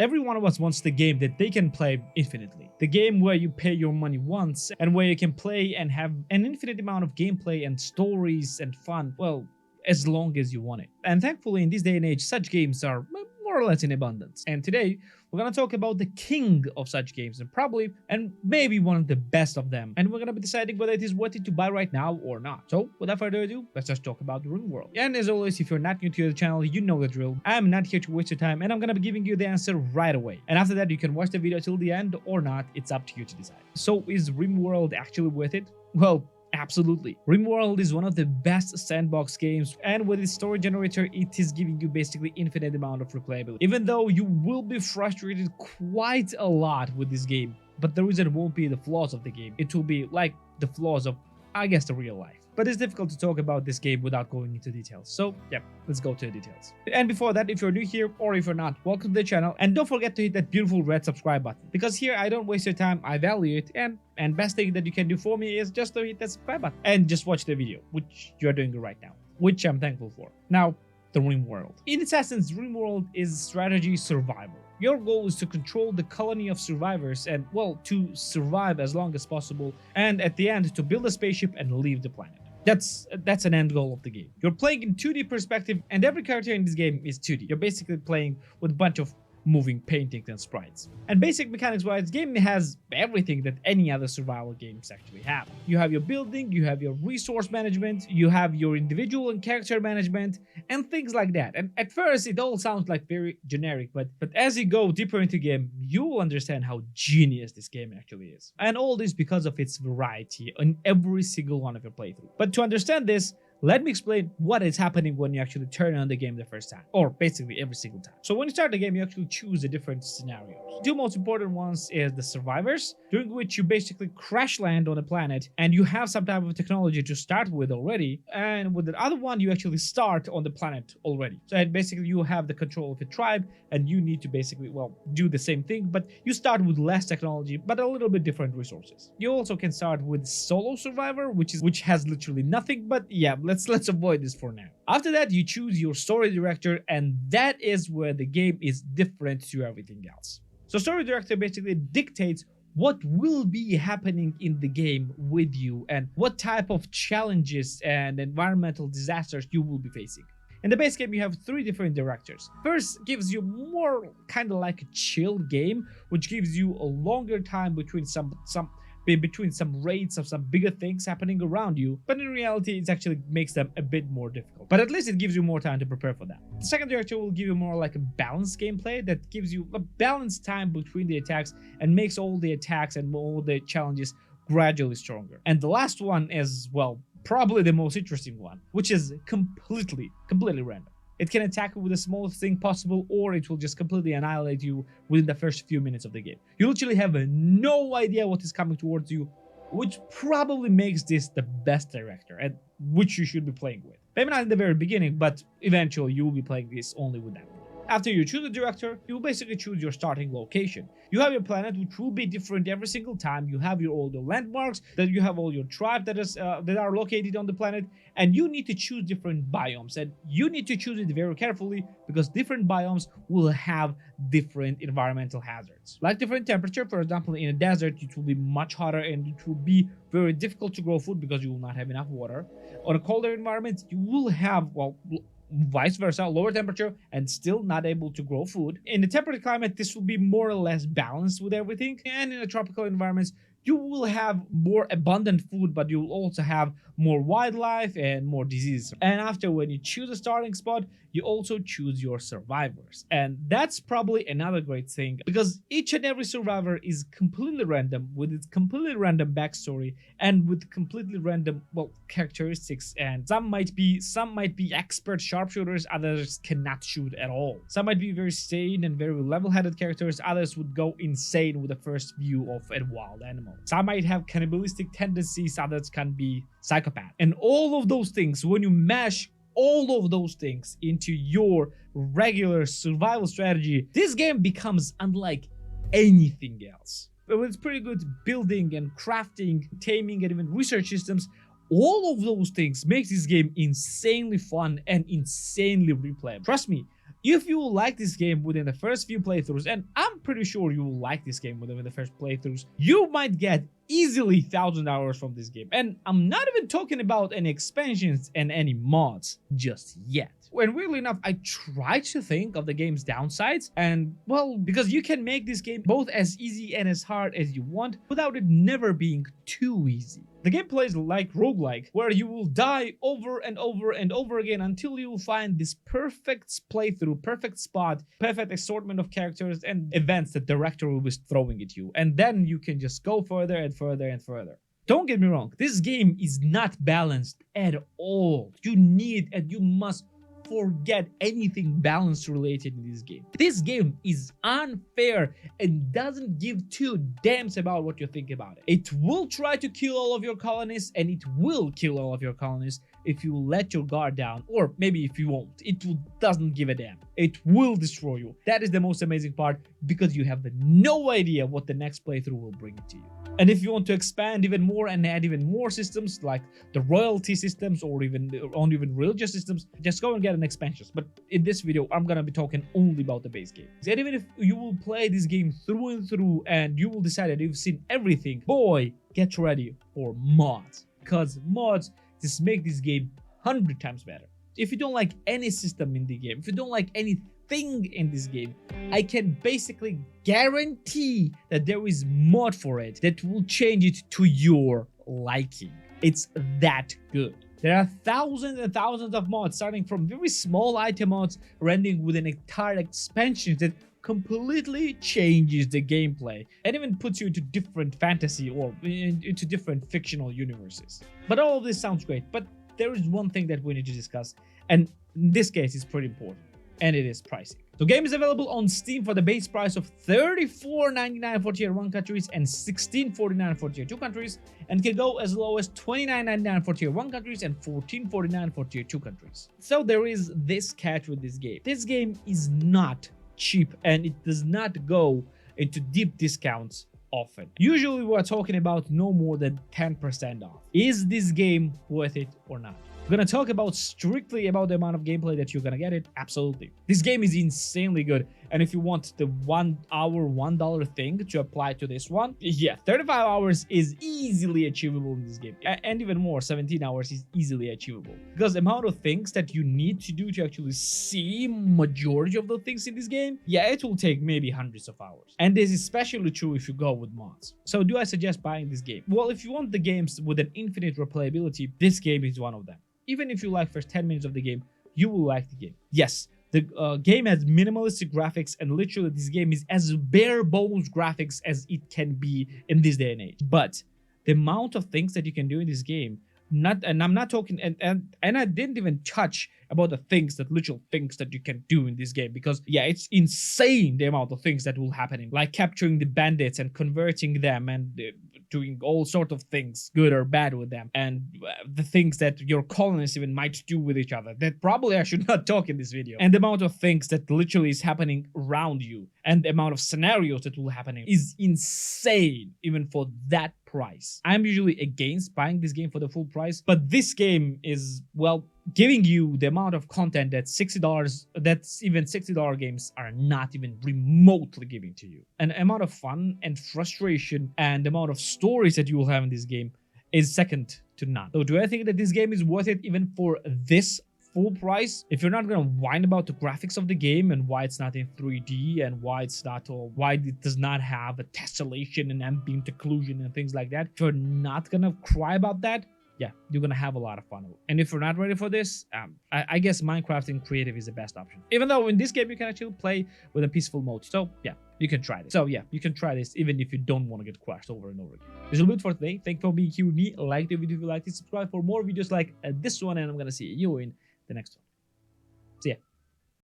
Every one of us wants the game that they can play infinitely. The game where you pay your money once and where you can play and have an infinite amount of gameplay and stories and fun, well, as long as you want it. And thankfully, in this day and age, such games are more or less in abundance. And today, we're gonna talk about the king of such games and probably and maybe one of the best of them. And we're gonna be deciding whether it is worth it to buy right now or not. So without further ado, let's just talk about Rimworld. And as always, if you're not new to the channel, you know the drill. I'm not here to waste your time and I'm gonna be giving you the answer right away. And after that, you can watch the video till the end or not. It's up to you to decide. So is Rimworld actually worth it? Well, absolutely. Rimworld is one of the best sandbox games, and with its story generator, it is giving you basically infinite amount of replayability. Even though you will be frustrated quite a lot with this game, but the reason won't be the flaws of the game. It will be like the flaws of, I guess, the real life. But it's difficult to talk about this game without going into details. So, yeah, let's go to the details. And before that, if you're new here or if you're not, welcome to the channel. And don't forget to hit that beautiful red subscribe button. Because here, I don't waste your time, I value it. And best thing that you can do for me is just to hit that subscribe button. And just watch the video, which you're doing right now. Which I'm thankful for. Now, the Rimworld. In its essence, Rimworld is strategy survival. Your goal is to control the colony of survivors and, well, to survive as long as possible, and at the end, to build a spaceship and leave the planet. That's an end goal of the game. You're playing in 2D perspective, and every character in this game is 2D. You're basically playing with a bunch of moving paintings and sprites. And basic mechanics wise, this game has everything that any other survival games actually have. You have your building, you have your resource management, you have your individual and character management, and things like that. And at first, it all sounds like very generic, but as you go deeper into the game, you will understand how genius this game actually is. And all this because of its variety in every single one of your playthrough. But to understand this, let me explain what is happening when you actually turn on the game the first time, or basically every single time. So when you start the game, you actually choose the different scenarios. Two most important ones is the survivors, during which you basically crash land on a planet and you have some type of technology to start with already, and with the other one, you actually start on the planet already. So basically you have the control of a tribe and you need to basically, well, do the same thing, but you start with less technology, but a little bit different resources. You also can start with solo survivor, which has literally nothing, but yeah, let's avoid this for now. After that, you choose your story director, and that is where the game is different to everything else. So story director basically dictates what will be happening in the game with you and what type of challenges and environmental disasters you will be facing. In the base game, you have three different directors. First gives you more kind of like a chill game, which gives you a longer time between some raids of some bigger things happening around you, but in reality it actually makes them a bit more difficult. But at least it gives you more time to prepare for that. The second director will give you more like a balanced gameplay that gives you a balanced time between the attacks and makes all the attacks and all the challenges gradually stronger. And the last one is, well, probably the most interesting one, which is completely random. It can attack you with the smallest thing possible, or it will just completely annihilate you within the first few minutes of the game. You literally have no idea what is coming towards you, which probably makes this the best director, and which you should be playing with. Maybe not in the very beginning, but eventually you will be playing this only with that. After you choose a director, you will basically choose your starting location. You have your planet, which will be different every single time. You have all the landmarks, that you have all your tribe that are located on the planet, and you need to choose different biomes. And you need to choose it very carefully because different biomes will have different environmental hazards. Like different temperature, for example, in a desert, it will be much hotter and it will be very difficult to grow food because you will not have enough water. On a colder environment, you will have, well, vice versa, lower temperature and still not able to grow food. In the temperate climate, this will be more or less balanced with everything, and in the tropical environments you will have more abundant food, but you will also have more wildlife and more disease. And after, when you choose a starting spot, you also choose your survivors. And that's probably another great thing, because each and every survivor is completely random, with its completely random backstory and with completely random, well, characteristics. And some might be expert sharpshooters, others cannot shoot at all. Some might be very sane and very level-headed characters, others would go insane with the first view of a wild animal. Some might have cannibalistic tendencies, others can be psychopath. And all of those things, when you mash all of those things into your regular survival strategy, this game becomes unlike anything else. With pretty good building and crafting, taming, and even research systems, all of those things makes this game insanely fun and insanely replayable. Trust me, if you like this game within the first few playthroughs, and I'm pretty sure you will like this game within the first playthroughs, you might get easily 1,000 hours from this game. And I'm not even talking about any expansions and any mods just yet. When weirdly enough, I tried to think of the game's downsides, and well, because you can make this game both as easy and as hard as you want without it never being too easy. The gameplay is like roguelike, where you will die over and over and over again until you will find this perfect playthrough, perfect spot, perfect assortment of characters and events that the director will be throwing at you, and then you can just go further and further and further. Don't get me wrong, this game is not balanced at all. You need and you must forget anything balance related in this game. This game is unfair and doesn't give two damns about what you think about it. It will try to kill all of your colonists, and it will kill all of your colonists if you let your guard down, or maybe if you won't. It doesn't give a damn. It will destroy you. That is the most amazing part, because you have no idea what the next playthrough will bring to you. And if you want to expand even more and add even more systems like the royalty systems or even religious systems, just go and get an expansion. But in this video, I'm gonna be talking only about the base game. And even if you will play this game through and through and you will decide that you've seen everything, boy, get ready for mods, because mods just make this game 100 times better. If you don't like any system in the game, if you don't like anything in this game, I can basically guarantee that there is mod for it that will change it to your liking. It's that good. There are thousands and thousands of mods, starting from very small item mods, ending with an entire expansion that completely changes the gameplay and even puts you into different fantasy or into different fictional universes. But all of this sounds great, but there is one thing that we need to discuss, and in this case it's pretty important, and it is pricing. The game is available on Steam for the base price of $34.99 for tier 1 countries and $16.49 for tier 2 countries, and can go as low as $29.99 for tier 1 countries and $14.49 for tier 2 countries. So there is this catch with this game. This game is not cheap, and it does not go into deep discounts often. Usually we're talking about no more than 10% off. Is this game worth it or not? I'm gonna talk about strictly about the amount of gameplay that you're gonna get it. Absolutely. This game is insanely good, and if you want the 1 hour $1 thing to apply to this one, yeah, 35 hours is easily achievable in this game, and even more, 17 hours is easily achievable, because the amount of things that you need to do to actually see majority of the things in this game, yeah, it will take maybe hundreds of hours, and this is especially true if you go with mods. So do I suggest buying this game? Well, if you want the games with an infinite replayability, this game is one of them. Even if you like first 10 minutes of the game, you will like the game. Yes, the game has minimalistic graphics, and literally this game is as bare bones graphics as it can be in this day and age. But the amount of things that you can do in this game, and I'm not talking, and I didn't even touch about the things, that literal things that you can do in this game, because yeah, it's insane the amount of things that will happen, like capturing the bandits and converting them and doing all sorts of things, good or bad, with them, and the things that your colonists even might do with each other that probably I should not talk in this video, and the amount of things that literally is happening around you, and the amount of scenarios that will happen is insane even for that price. I'm usually against buying this game for the full price, but this game is, well, giving you the amount of content that $60, that's even $60 games are not even remotely giving to you. An amount of fun and frustration and the amount of stories that you will have in this game is second to none. So do I think that this game is worth it even for this full price? If you're not gonna whine about the graphics of the game and why it's not in 3D and why it does not have a tessellation and ambient occlusion and things like that, if you're not gonna cry about that, yeah, you're gonna have a lot of fun. And if you're not ready for this, I guess Minecraft in creative is the best option. Even though in this game you can actually play with a peaceful mode. So yeah, you can try this. So yeah, you can try this even if you don't want to get crashed over and over again. This will be it for today. Thank you for being here with me. Like the video if you liked it. Subscribe for more videos like this one, and I'm gonna see you in the next one.